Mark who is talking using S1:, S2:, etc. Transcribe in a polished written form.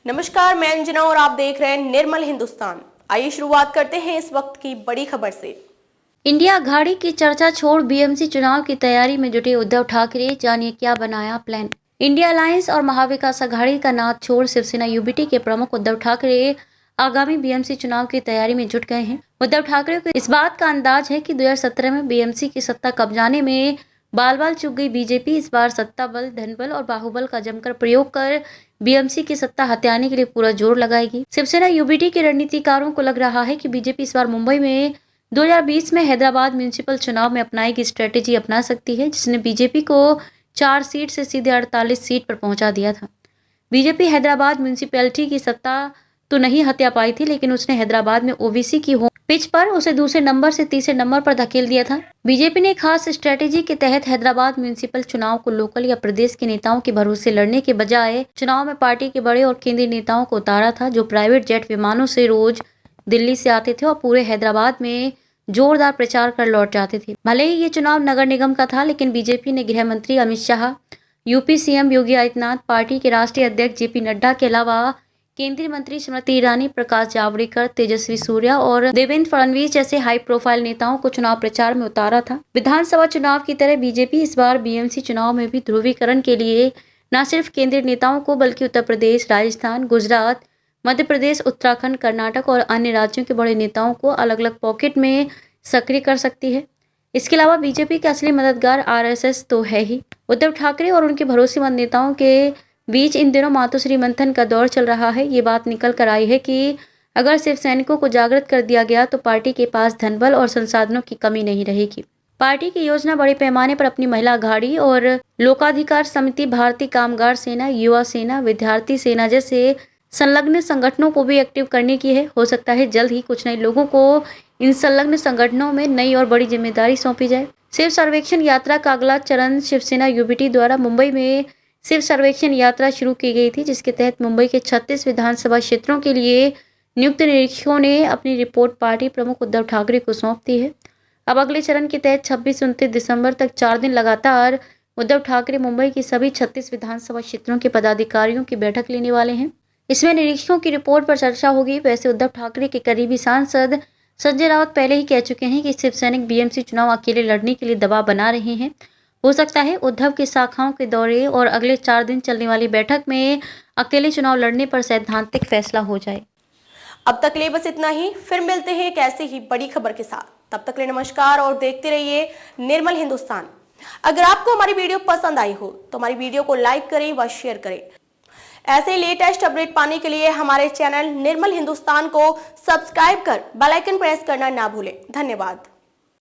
S1: नमस्कार, मैं अंजना और आप देख रहे हैं निर्मल हिंदुस्तान। आइए शुरुआत करते हैं इस वक्त की बड़ी खबर से।
S2: इंडिया अघाड़ी की चर्चा छोड़ बीएमसी चुनाव की तैयारी में जुटे उद्धव ठाकरे, जानिए क्या बनाया प्लान। इंडिया अलायंस और महाविकास अघाड़ी का नाद छोड़ शिवसेना यूबीटी के प्रमुख उद्धव ठाकरे आगामी बीएमसी चुनाव की तैयारी में जुट गए हैं। उद्धव ठाकरे को इस बात का अंदाज है कि 2017 में बीएमसी की सत्ता कब्जाने में बाल बाल चूक गई बीजेपी इस बार सत्ता बल, धनबल और बाहुबल का जमकर प्रयोग कर बीएमसी की सत्ता हथियाने के लिए पूरा जोर लगाएगी। शिवसेना यूबीटी के रणनीतिकारों को लग रहा है कि बीजेपी इस बार मुंबई में 2020 में हैदराबाद म्यूनिसिपल चुनाव में अपनाई गई स्ट्रेटेजी अपना सकती है, जिसने बीजेपी को 4 सीट से सीधे 48 सीट पर पहुंचा दिया था। बीजेपी हैदराबाद म्यूनिसिपैलिटी की सत्ता तो नहीं हत्या पाई थी, लेकिन उसने हैदराबाद में ओबीसी की होम पिच पर उसे दूसरे नंबर से तीसरे नंबर पर धकेल दिया था। बीजेपी ने खास स्ट्रेटेजी के तहत हैदराबाद म्यूनिसिपल चुनाव को लोकल या प्रदेश के नेताओं के भरोसे लड़ने के बजाय चुनाव में पार्टी के बड़े और केंद्रीय नेताओं को उतारा था, जो प्राइवेट जेट विमानों से रोज दिल्ली से आते थे और पूरे हैदराबाद में जोरदार प्रचार कर लौट जाते थे। भले ही ये चुनाव नगर निगम का था, लेकिन बीजेपी ने गृह मंत्री Amit Shah, UP CM Yogi Adityanath, party के राष्ट्रीय अध्यक्ष जेपी नड्डा के अलावा केंद्रीय मंत्री स्मृति ईरानी, प्रकाश जावड़ेकर, तेजस्वी सूर्या और देवेंद्र फडणवीस जैसे हाई प्रोफाइल नेताओं को चुनाव प्रचार में उतारा था। विधानसभा चुनाव की तरह बीजेपी इस बार बीएमसी चुनाव में भी ध्रुवीकरण के लिए न सिर्फ केंद्रीय नेताओं को बल्कि उत्तर प्रदेश, राजस्थान, गुजरात, मध्य प्रदेश, उत्तराखंड, कर्नाटक और अन्य राज्यों के बड़े नेताओं को अलग अलग पॉकेट में सक्रिय कर सकती है। इसके अलावा बीजेपी के असली मददगार आरएसएस तो है ही। उद्धव ठाकरे और उनके भरोसेमंद नेताओं के बीच इन दिनों मातोश्री मंथन का दौर चल रहा है। ये बात निकल कर आई है कि अगर शिव सैनिकों को जागृत कर दिया गया तो पार्टी के पास धनबल और संसाधनों की कमी नहीं रहेगी। पार्टी की योजना बड़े पैमाने पर अपनी महिला अघाड़ी और लोकाधिकार समिति, भारतीय कामगार सेना, युवा सेना, विद्यार्थी सेना जैसे संलग्न संगठनों को भी एक्टिव करने की है। हो सकता है जल्द ही कुछ नए लोगों को इन संलग्न संगठनों में नई और बड़ी जिम्मेदारी सौंपी जाए। शिव सर्वेक्षण यात्रा का अगला चरण शिवसेना यूबीटी द्वारा मुंबई में शिव सर्वेक्षण यात्रा शुरू की गई थी, जिसके तहत मुंबई के 36 विधानसभा क्षेत्रों के लिए नियुक्त निरीक्षकों ने अपनी रिपोर्ट पार्टी प्रमुख उद्धव ठाकरे को सौंप दी है। अब अगले चरण के तहत 26-29 दिसंबर तक 4 दिन लगातार उद्धव ठाकरे मुंबई की सभी 36 विधानसभा क्षेत्रों के पदाधिकारियों की बैठक लेने वाले हैं। इसमें निरीक्षकों की रिपोर्ट पर चर्चा होगी। वैसे उद्धव ठाकरे के करीबी सांसद संजय राउत पहले ही कह चुके हैं कि शिव सैनिक बीएमसी चुनाव अकेले लड़ने के लिए दबाव बना रहे हैं। हो सकता है उद्धव की शाखाओं के दौरे और अगले 4 दिन चलने वाली बैठक में अकेले चुनाव लड़ने पर सैद्धांतिक फैसला हो जाए।
S1: अब तक ले बस इतना ही, फिर मिलते हैं एक ऐसी ही बड़ी खबर के साथ। तब तक ले नमस्कार और देखते रहिए निर्मल हिंदुस्तान। अगर आपको हमारी वीडियो पसंद आई हो तो हमारी वीडियो को लाइक करें व शेयर करें। ऐसे लेटेस्ट अपडेट पाने के लिए हमारे चैनल निर्मल हिंदुस्तान को सब्सक्राइब कर बेल आइकन प्रेस करना ना भूलें। धन्यवाद।